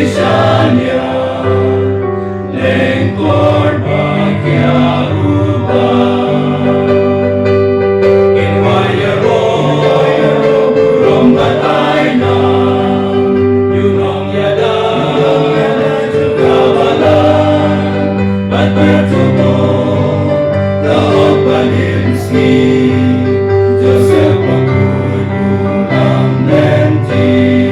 Indonesia lengkor bahagia ubah Inwayaro burung bataina Yunong yada juga balan Bat bertubuh Tahok Balinski Joseph Pangkudulang Lenti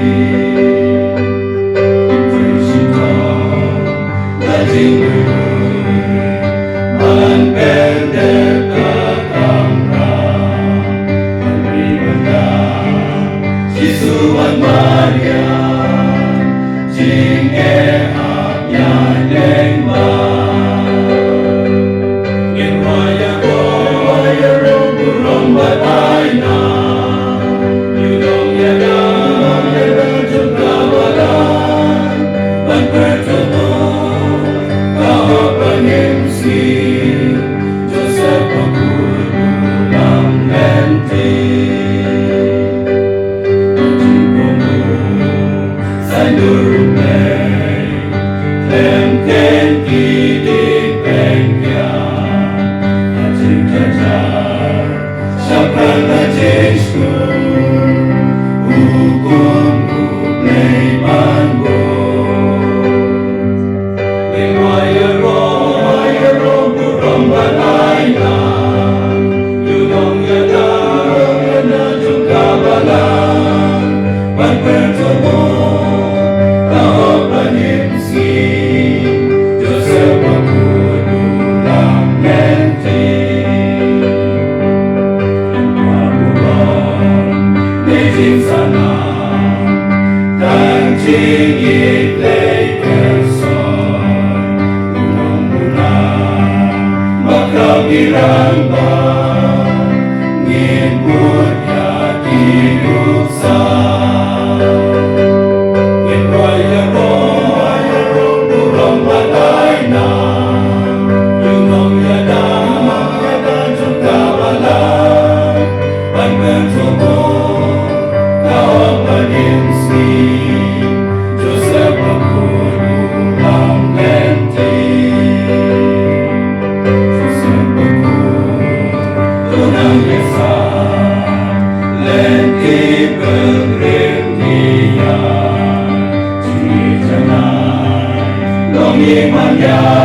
Man pendek ketamrang Menteri Benda Sisuan Maria Jing ehaknya lengbar Inwayaro burung bataina Yunong yada juga balan Man bertemu Penimsi Joseph Pangkudulang Lenti Jingkomu Sandurumei Lem kenki di pengkian Hajing jajar Siapa ngajisku Hukum kuplei panggung Bataina Yunong yada juga balan Ban bertemu Tahok Penimsi Joseph Pangkudulang Lenti Pangkudulang Nejing sana Tanjing iklei kersoy Girang ba Nginput yakin uksa Inwayaro burung bataina Yunong yada juga balan Ban bertubuh Tahok Penimsi Joseph Pangkudulang Lenti Tunang Yesa Lenti Pengrintian Cijanai Longi Manja